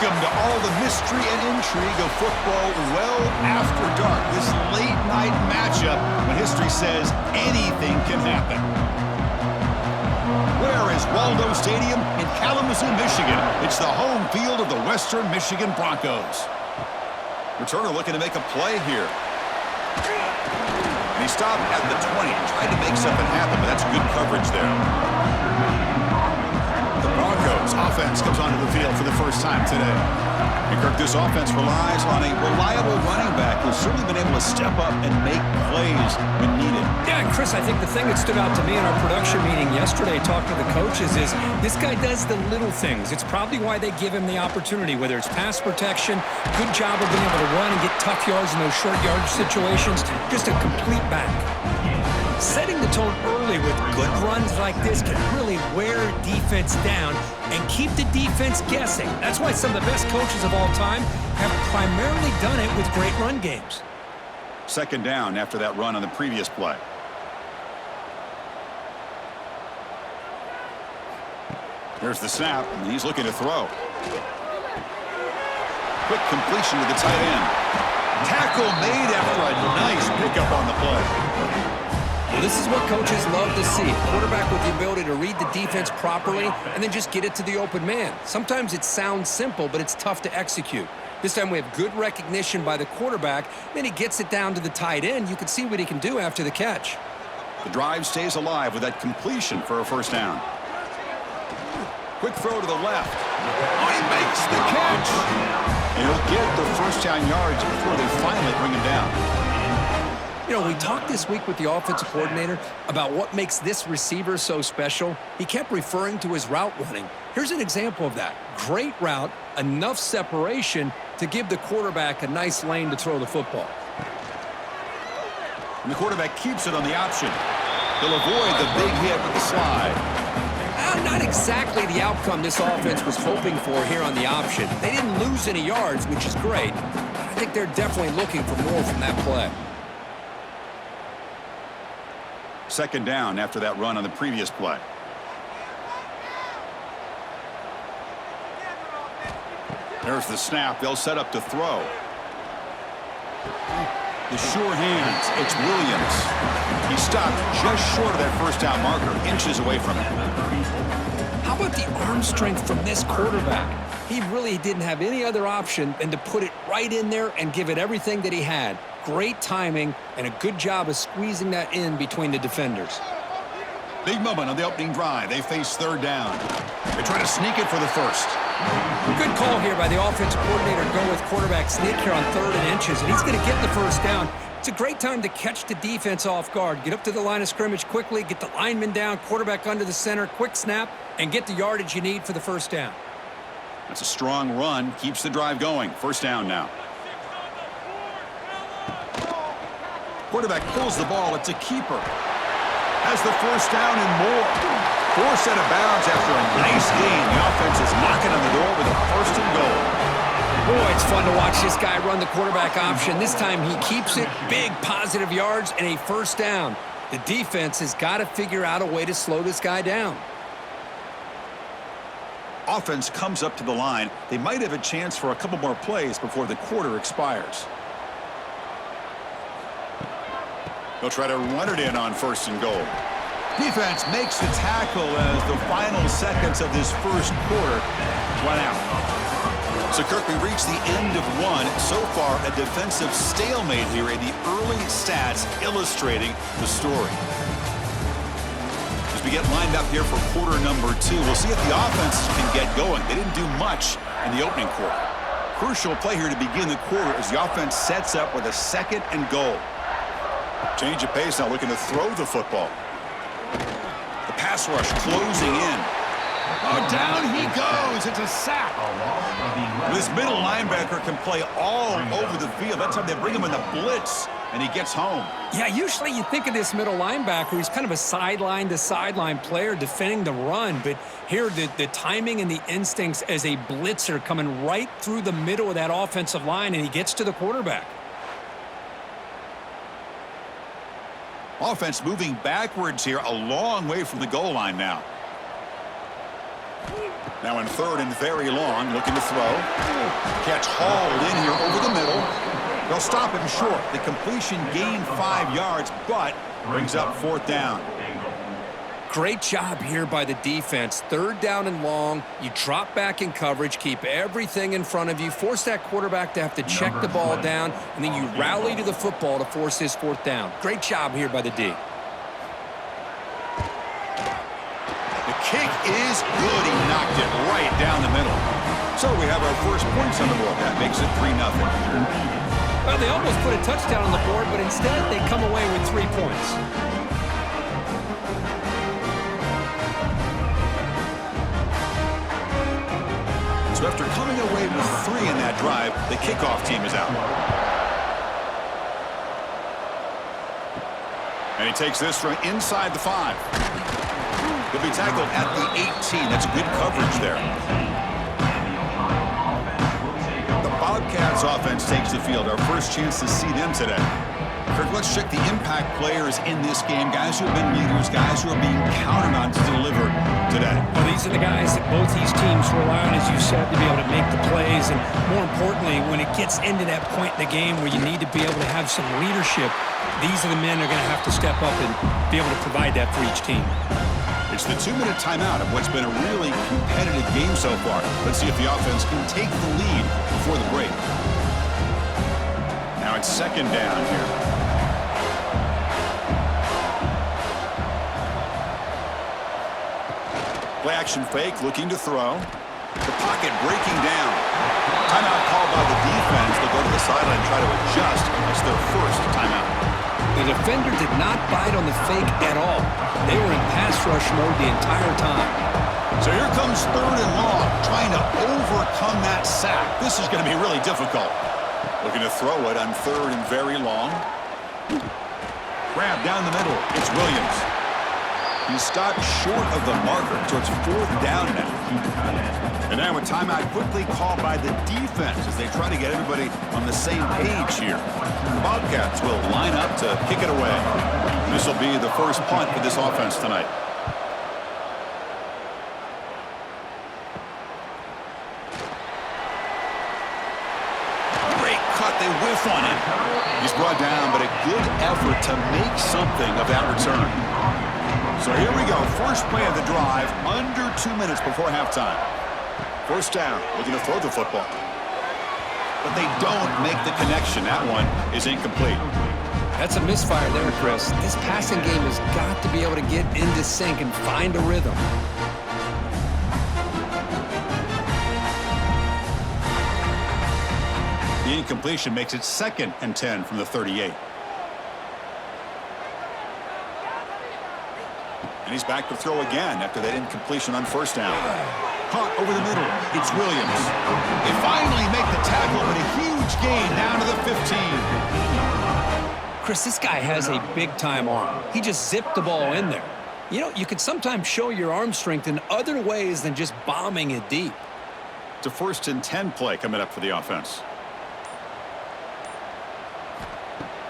Welcome to all the mystery and intrigue of football well after dark. This late-night matchup when history says anything can happen. Where is Waldo Stadium? In Kalamazoo, Michigan. It's the home field of the Western Michigan Broncos. Returner looking to make a play here. And he stopped at the 20, tried to make something happen, but that's good coverage there. The Broncos offense comes onto the field for the first time today. And Kirk, this offense relies on a reliable running back who's certainly been able to step up and make plays when needed. Yeah, and Chris, I think the thing that stood out to me in our production meeting yesterday talking to the coaches is this guy does the little things. It's probably why they give him the opportunity, whether it's pass protection, good job of being able to run and get tough yards in those short yardage situations, just a complete back. Setting the tone early with good runs like this can really wear defense down and keep the defense guessing. That's why some of the best coaches of all time have primarily done it with great run games. Second down after that run on the previous play. Here's the snap, and he's looking to throw. Quick completion to the tight end. Tackle made after a nice pickup on the play. Well, this is what coaches love to see. A quarterback with the ability to read the defense properly and then just get it to the open man. Sometimes it sounds simple, but it's tough to execute. This time we have good recognition by the quarterback. Then he gets it down to the tight end. You can see what he can do after the catch. The drive stays alive with that completion for a first down. Quick throw to the left. Oh, he makes the catch. And he'll get the first down yards before they finally bring him down. You know, we talked this week with the offensive coordinator about what makes this receiver so special. He kept referring to his route running. Here's an example of that. Great route, enough separation to give the quarterback a nice lane to throw the football. And the quarterback keeps it on the option. He'll avoid the big hit with the slide. Not exactly the outcome this offense was hoping for here on the option. They didn't lose any yards, which is great. I think they're definitely looking for more from that play. Second down after that run on the previous play. There's the snap. They'll set up to throw. The sure hands. It's Williams. He stopped just short of that first down marker, inches away from it. How about the arm strength from this quarterback? He really didn't have any other option than to put it right in there and give it everything that he had. Great timing and a good job of squeezing that in between the defenders. Big moment on the opening drive. They face third down. They try to sneak it for the first. Good call here by the offensive coordinator to go with quarterback sneak here on 3rd and inches, and he's going to get the first down. It's a great time to catch the defense off guard. Get up to the line of scrimmage quickly, get the lineman down, quarterback under the center, quick snap, and get the yardage you need for the first down. That's a strong run. Keeps the drive going. First down now. Quarterback pulls the ball. It's a keeper. Has the first down and more. Forced out of bounds after a nice gain. The offense is knocking on the door with a first and goal. Boy, it's fun to watch this guy run the quarterback option. This time he keeps it. Big positive yards and a first down. The defense has got to figure out a way to slow this guy down. Offense comes up to the line. They might have a chance for a couple more plays before the quarter expires. They'll try to run it in on first and goal. Defense makes the tackle as the final seconds of this first quarter run out. So, Kirk, we reached the end of one. So far, a defensive stalemate here in the early stats illustrating the story. As we get lined up here for quarter number 2, we'll see if the offense can get going. They didn't do much in the opening quarter. Crucial play here to begin the quarter as the offense sets up with a second and goal. Change of pace now, looking to throw the football. The pass rush closing in. Oh, down he goes. It's a sack. This middle linebacker can play all over the field. That's how they bring him in the blitz, and he gets home. Yeah, usually you think of this middle linebacker. He's kind of a sideline-to-sideline player defending the run, but here the timing and the instincts as a blitzer coming right through the middle of that offensive line, and he gets to the quarterback. Offense moving backwards here, a long way from the goal line now. Now in third and very long, looking to throw. Catch hauled in here over the middle. They'll stop him short. The completion gained 5 yards, but brings up fourth down. Great job here by the defense. Third down and long. You drop back in coverage, keep everything in front of you, force that quarterback to have to check the ball down, and then you rally to the football to force his fourth down. Great job here by the D. The kick is good. He knocked it right down the middle. So we have our first points on the board. That makes it 3-0. Well, they almost put a touchdown on the board, but instead they come away with 3 points. So after coming away with 3 in that drive, the kickoff team is out. And he takes this from inside the 5. He'll be tackled at the 18. That's good coverage there. The Bobcats offense takes the field. Our first chance to see them today. Kirk, let's check the impact players in this game. Guys who have been leaders, guys who are being counted on to deliver today. Well, these are the guys that both these teams rely on, as you said, to be able to make the plays. And more importantly, when it gets into that point in the game where you need to be able to have some leadership, these are the men that are going to have to step up and be able to provide that for each team. It's the 2-minute timeout of what's been a really competitive game so far. Let's see if the offense can take the lead before the break. Now it's second down here. Play action fake, looking to throw. The pocket breaking down. Timeout called by the defense. They'll go to the sideline and try to adjust. It's their first timeout. The defender did not bite on the fake at all. They were in pass rush mode the entire time. So here comes third and long, trying to overcome that sack. This is going to be really difficult. Looking to throw it on third and very long. Grab down the middle. It's Williams. He stopped short of the marker, so it's fourth down now. And now a timeout quickly called by the defense as they try to get everybody on the same page here. The Bobcats will line up to kick it away. This will be the first punt for this offense tonight. Great cut, they whiff on it. He's brought down, but a good effort to make something of that return. So here we go, first play of the drive, under 2 minutes before halftime. First down, looking to throw the football. But they don't make the connection. That one is incomplete. That's a misfire there, Chris. This passing game has got to be able to get into sync and find a rhythm. The incompletion makes it 2nd and 10 from the 38. And he's back to throw again after that incompletion on first down. Caught over the middle. It's Williams. They finally make the tackle, but a huge gain down to the 15. Chris, this guy has a big-time arm. He just zipped the ball in there. You know, you can sometimes show your arm strength in other ways than just bombing it deep. It's a 1st and 10 play coming up for the offense.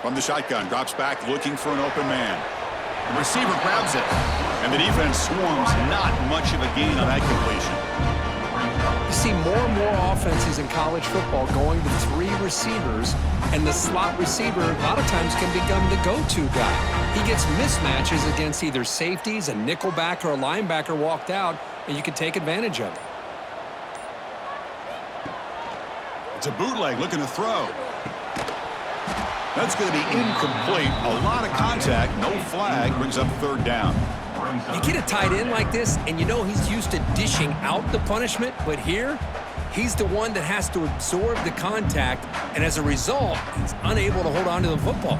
From the shotgun, drops back looking for an open man. The receiver grabs it, and the defense swarms. Not much of a gain on that completion. You see more and more offenses in college football going to 3 receivers, and the slot receiver a lot of times can become the go-to guy. He gets mismatches against either safeties, a nickelbacker, or a linebacker walked out, and you can take advantage of it. It's a bootleg looking to throw. That's going to be incomplete. A lot of contact, no flag, brings up third down. You get a tight end like this, and you know he's used to dishing out the punishment, but here, he's the one that has to absorb the contact, and as a result, he's unable to hold on to the football.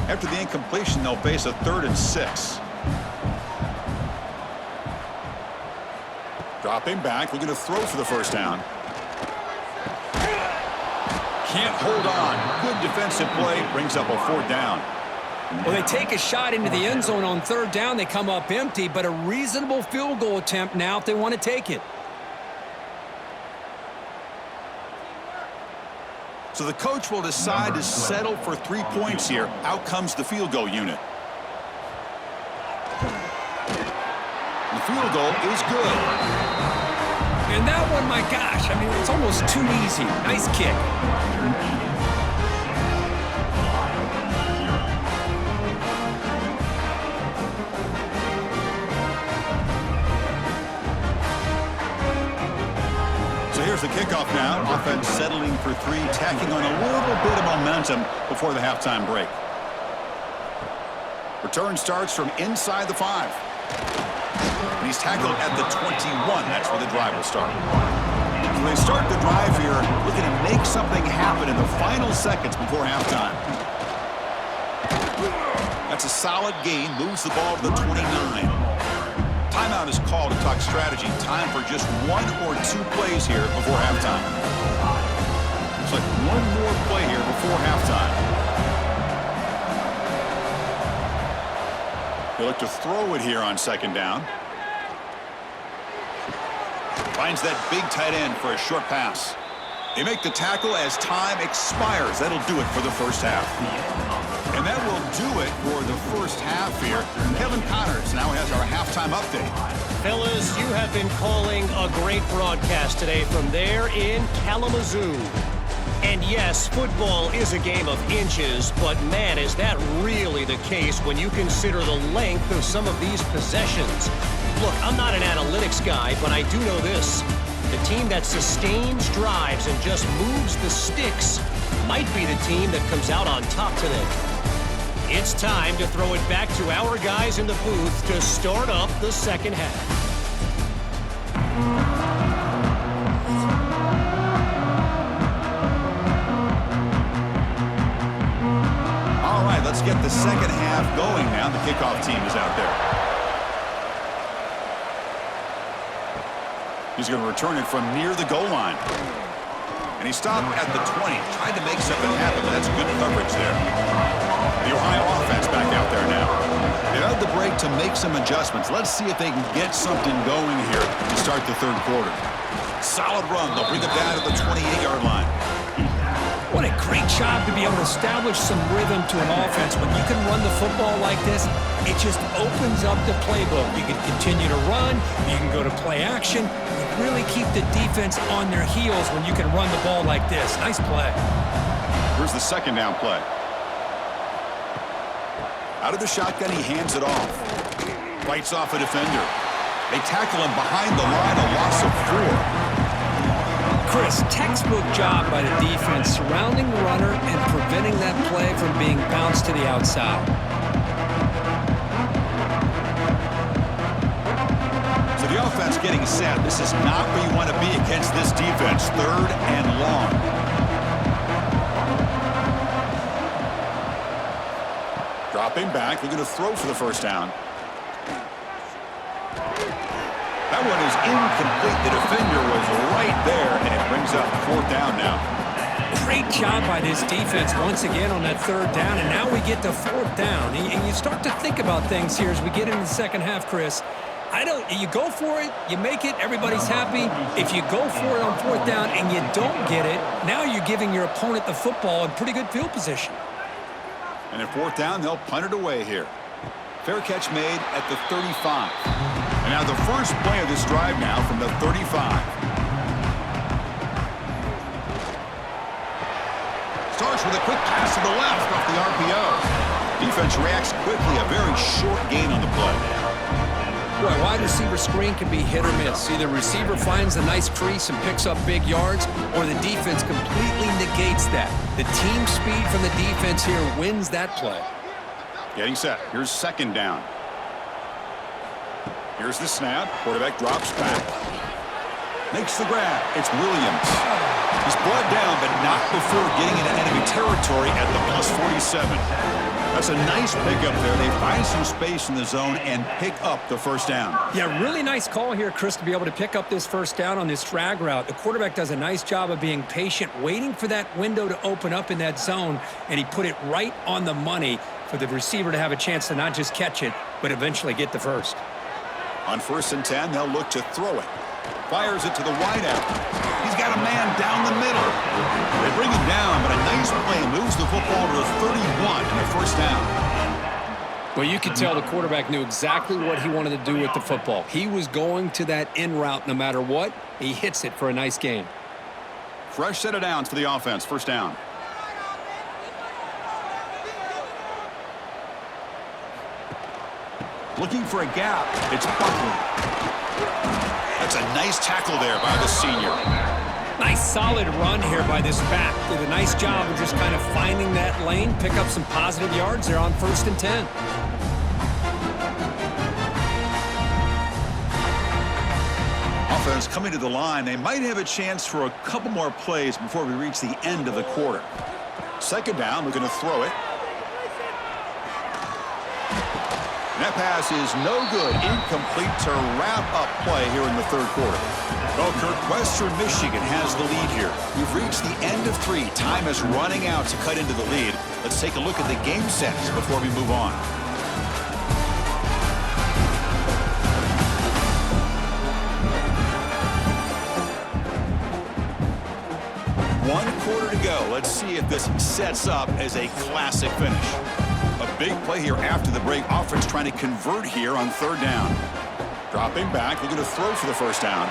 After the incompletion, they'll face a 3rd and 6. Dropping back, looking to throw for the first down. Can't hold on. Good defensive play, brings up a 4th down. Well, they take a shot into the end zone on 3rd down. They come up empty, but a reasonable field goal attempt now if they want to take it. So the coach will decide to settle for 3 points here. Out comes the field goal unit. The field goal is good. And that one, my gosh, I mean, it's almost too easy. Nice kick. So here's the kickoff now. Offense settling for three, tacking on a little bit of momentum before the halftime break. Return starts from inside the 5. And he's tackled at the 21. That's where the drive will start. So they start the drive here looking to make something happen in the final seconds before halftime. That's a solid gain. Moves the ball to the 29. Timeout is called to talk strategy. Time for just 1 or 2 plays here before halftime. Looks like one more play here before halftime. They look to throw it here on second down. Finds that big tight end for a short pass. They make the tackle as time expires. That'll do it for the first half. And that will do it for the first half here. Kevin Connors now has our halftime update. Fellas, you have been calling a great broadcast today from there in Kalamazoo. And yes, football is a game of inches, but man, is that really the case when you consider the length of some of these possessions. Look, I'm not an analytics guy, but I do know this. The team that sustains drives and just moves the sticks might be the team that comes out on top today. It's time to throw it back to our guys in the booth to start up the second half. All right, let's get the second half going now. The kickoff team is out there. He's going to return it from near the goal line. And he stopped at the 20. Tried to make something happen, but that's good coverage there. The Ohio offense back out there now. They had the break to make some adjustments. Let's see if they can get something going here to start the third quarter. Solid run. They'll bring it down to the 28-yard line. What a great job to be able to establish some rhythm to an offense. When you can run the football like this, it just opens up the playbook. You can continue to run. You can go to play action. You really keep the defense on their heels when you can run the ball like this. Nice play. Here's the second down play. Out of the shotgun, he hands it off. Fights off a defender. They tackle him behind the line, a loss of 4. Chris, textbook job by the defense surrounding the runner and preventing that play from being bounced to the outside. So the offense getting set. This is not where you want to be against this defense. Third and long. Dropping back. They're going to throw for the first down. That one is incomplete. The defender was right there, and it brings up fourth down now. Great job by this defense once again on that third down, and now we get to fourth down. And you start to think about things here as we get into the second half, Chris. You go for it, you make it, everybody's happy. If you go for it on fourth down and you don't get it, now you're giving your opponent the football in pretty good field position. And at fourth down, they'll punt it away here. Fair catch made at the 35. And now the first play of this drive now from the 35. Starts with a quick pass to the left off the RPO. Defense reacts quickly, a very short gain on the play. Boy, wide receiver screen can be hit or miss. Either receiver finds a nice crease and picks up big yards, or the defense completely negates that. The team speed from the defense here wins that play. Getting set. Here's second down. Here's the snap. Quarterback drops back. Makes the grab. It's Williams. He's brought down, but not before getting into enemy territory at the plus 47. That's a nice pickup there. They find some space in the zone and pick up the first down. Yeah, really nice call here, Chris, to be able to pick up this first down on this drag route. The quarterback does a nice job of being patient, waiting for that window to open up in that zone, and he put it right on the money for the receiver to have a chance to not just catch it, but eventually get the first. On 1st and 10, they'll look to throw it. Fires it to the wideout. He's got a man down the middle. They bring him down, but a nice play moves the football to the 31 and a first down. Well, you could tell the quarterback knew exactly what he wanted to do with the football. He was going to that in route no matter what. He hits it for a nice gain. Fresh set of downs for the offense. First down. Looking for a gap. It's Buckley. That's a nice tackle there by the senior. Nice solid run here by this back. Did a nice job of just kind of finding that lane, pick up some positive yards there on 1st and 10. Offense coming to the line. They might have a chance for a couple more plays before we reach the end of the quarter. Second down, we're going to throw it. And that pass is no good. Incomplete to wrap up play here in the third quarter. Well, Kirk, Western Michigan has the lead here. We've reached the end of 3. Time is running out to cut into the lead. Let's take a look at the game sets before we move on. One quarter to go. Let's see if this sets up as a classic finish. A big play here after the break. Offense trying to convert here on 3rd down. Dropping back, looking to throw for the first down.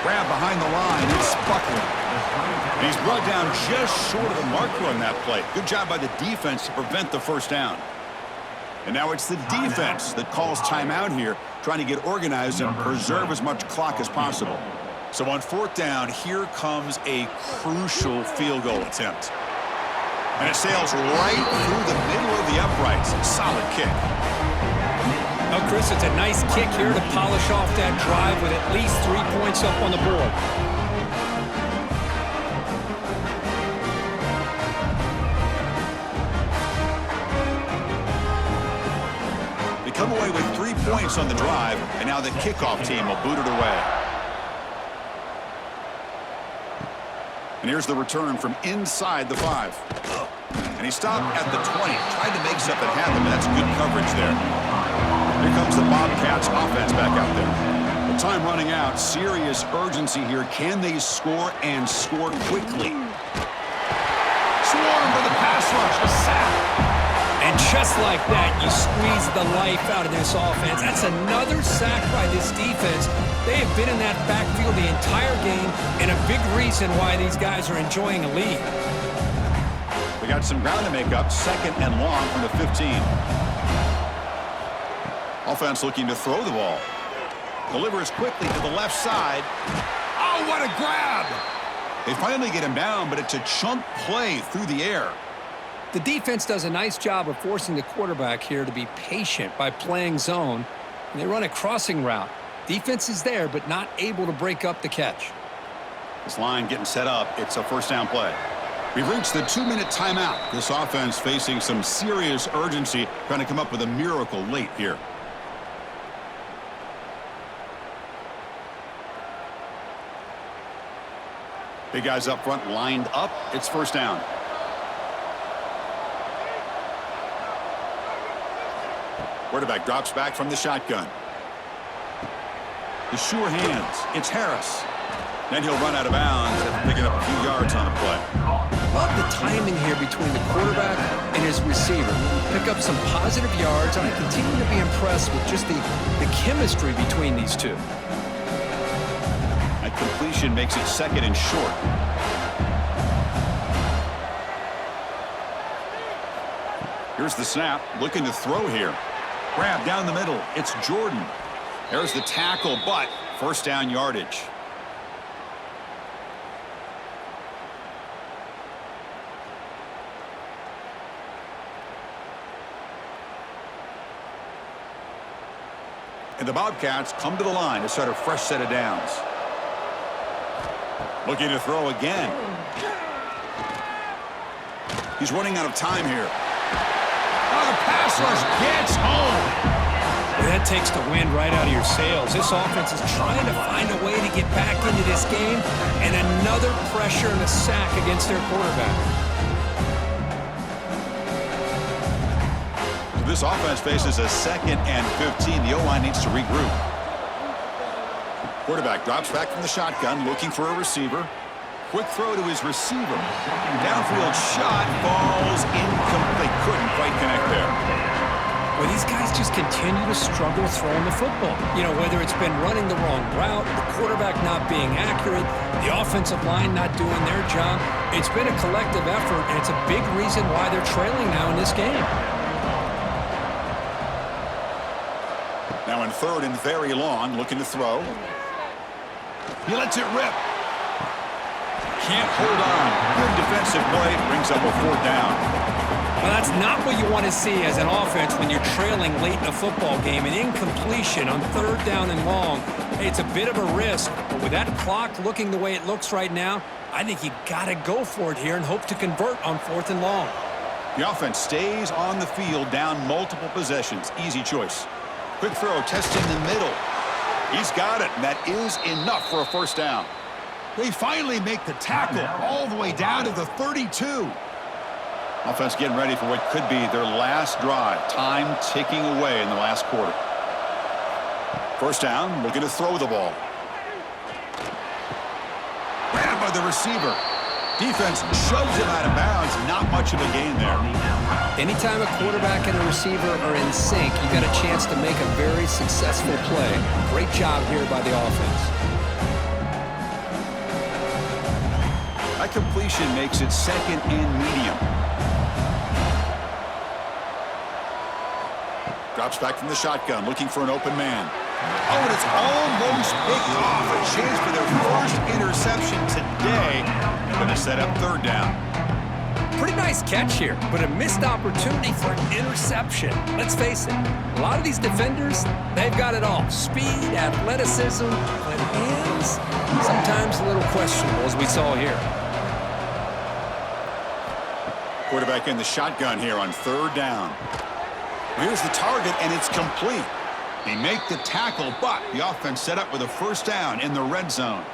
Grab behind the line. It's Buckley. And he's brought down just short of the marker on that play. Good job by the defense to prevent the first down. And now it's the defense that calls timeout here, trying to get organized and preserve as much clock as possible. So on 4th down, here comes a crucial field goal attempt. And it sails right through the middle of the uprights. Solid kick. Now, Chris, it's a nice kick here to polish off that drive with at least 3 points up on the board. They come away with 3 points on the drive, and now the kickoff team will boot it away. And here's the return from inside the 5. And he stopped at the 20. Tried to make something happen, but that's good coverage there. Here comes the Bobcats offense back out there. The time running out. Serious urgency here. Can they score and score quickly? Swarm for the pass rush. A sack. And just like that, you squeeze the life out of this offense. That's another sack by this defense. They have been in that backfield the entire game, and a big reason why these guys are enjoying a lead. We got some ground to make up. 2nd and long from the 15. Offense looking to throw the ball. Delivers quickly to the left side. Oh, what a grab! They finally get him down, but it's a chunk play through the air. The defense does a nice job of forcing the quarterback here to be patient by playing zone, and they run a crossing route. Defense is there, but not able to break up the catch. This line getting set up. It's a first down play. We've reached the 2-minute timeout. This offense facing some serious urgency, trying to come up with a miracle late here. Big guys up front lined up. It's first down. Quarterback drops back from the shotgun. The sure hands. It's Harris. Then he'll run out of bounds after picking up a few yards on the play. Love the timing here between the quarterback and his receiver. Pick up some positive yards, and I continue to be impressed with just the chemistry between these two. That completion makes it 2nd and short. Here's the snap. Looking to throw here. Grab down the middle. It's Jordan. There's the tackle, but first down yardage. And the Bobcats come to the line to start a fresh set of downs. Looking to throw again. He's running out of time here. Oh, the pass rush gets home. Well, that takes the wind right out of your sails. This offense is trying to find a way to get back into this game, and another pressure and a sack against their quarterback. This offense faces a 2nd and 15. The O-line needs to regroup. Quarterback drops back from the shotgun, looking for a receiver. Quick throw to his receiver. Downfield shot falls incomplete. Couldn't quite connect there. where these guys just continue to struggle throwing the football. You know, whether it's been running the wrong route, the quarterback not being accurate, the offensive line not doing their job. It's been a collective effort, and it's a big reason why they're trailing now in this game. Now in third and very long, looking to throw. He lets it rip. Can't hold on. Good defensive play. Brings up a fourth down. Well, that's not what you want to see as an offense when you're trailing late in a football game. An incompletion on third down and long. Hey, it's a bit of a risk, but with that clock looking the way it looks right now, I think you got to go for it here and hope to convert on fourth and long. The offense stays on the field down multiple possessions. Easy choice. Quick throw, testing the middle. He's got it, and that is enough for a first down. They finally make the tackle all the way down to the 32. Offense getting ready for what could be their last drive. Time ticking away in the last quarter. First down, looking to throw the ball. Grabbed by the receiver. Defense shoves him out of bounds. Not much of a gain there. Anytime a quarterback and a receiver are in sync, you got a chance to make a very successful play. Great job here by the offense. That completion makes it second and medium. Drops back from the shotgun, looking for an open man. Oh, and it's almost picked off. A chance for their first interception today. Going to set up third down. Pretty nice catch here, but a missed opportunity for an interception. Let's face it, a lot of these defenders, they've got it all. Speed, athleticism, but hands, sometimes a little questionable, as we saw here. Quarterback in the shotgun here on third down. Here's the target, and it's complete. They make the tackle, but the offense set up with a first down in the red zone.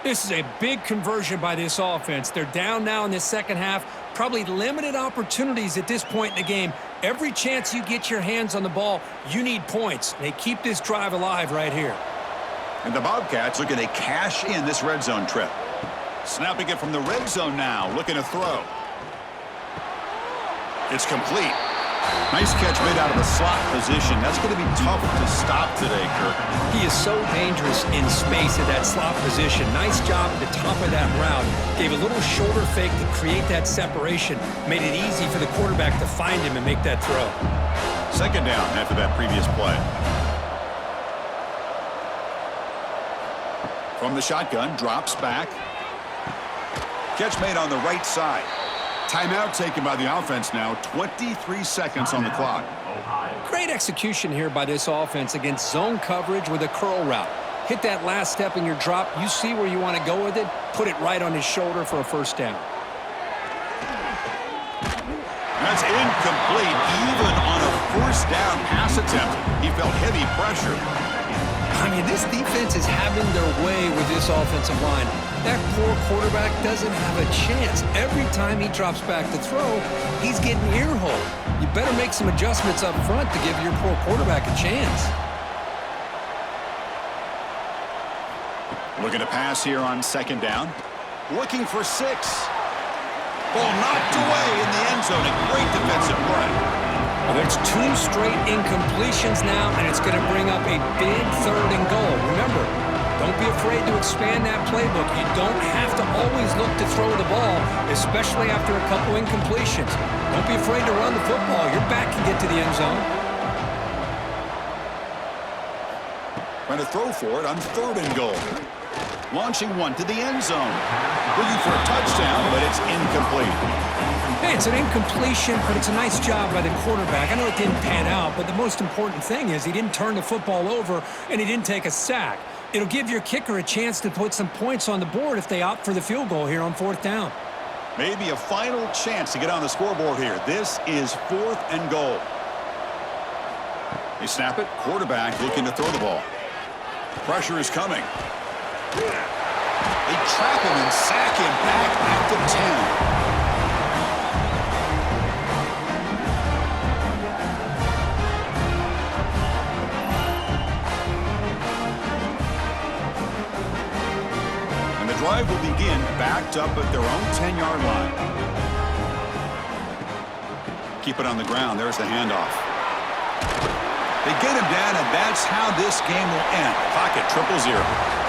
This is a big conversion by this offense. They're down now in this second half. Probably limited opportunities at this point in the game. Every chance you get your hands on the ball, you need points. They keep this drive alive right here. And the Bobcats looking to cash in this red zone trip. Snapping it from the red zone now, looking to throw. It's complete. Nice catch made out of the slot position. That's going to be tough to stop today, Kirk. He is so dangerous in space at that slot position. Nice job at the top of that route. Gave a little shoulder fake to create that separation. Made it easy for the quarterback to find him and make that throw. Second down after that previous play. From the shotgun, drops back. Catch made on the right side. Timeout taken by the offense now. 23 seconds on the clock. Great execution here by this offense against zone coverage with a curl route. Hit that last step in your drop. You see where you want to go with it. Put it right on his shoulder for a first down. That's incomplete. Even on a first down pass attempt, he felt heavy pressure. I mean, this defense is having their way with this offensive line. That poor quarterback doesn't have a chance. Every time he drops back to throw, he's getting ear-holed. You better make some adjustments up front to give your poor quarterback a chance. Looking to pass here on second down. Looking for 6. Ball knocked away in the end zone. A great defensive play. Well, there's 2 straight incompletions now, and it's going to bring up a big third and goal. Remember, don't be afraid to expand that playbook. You don't have to always look to throw the ball, especially after a couple incompletions. Don't be afraid to run the football. Your back can get to the end zone. Trying to throw for it on third and goal. Launching one to the end zone. Looking for a touchdown, but it's incomplete. Hey, it's an incompletion, but it's a nice job by the quarterback. I know it didn't pan out, but the most important thing is he didn't turn the football over and he didn't take a sack. It'll give your kicker a chance to put some points on the board if they opt for the field goal here on fourth down. Maybe a final chance to get on the scoreboard here. This is fourth and goal. They snap it. Quarterback looking to throw the ball. Pressure is coming. They trap him and sack him back at the 10. Drive will begin backed up at their own 10-yard line. Keep it on the ground. There's the handoff. They get him down, and that's how this game will end. Clock at 0-0.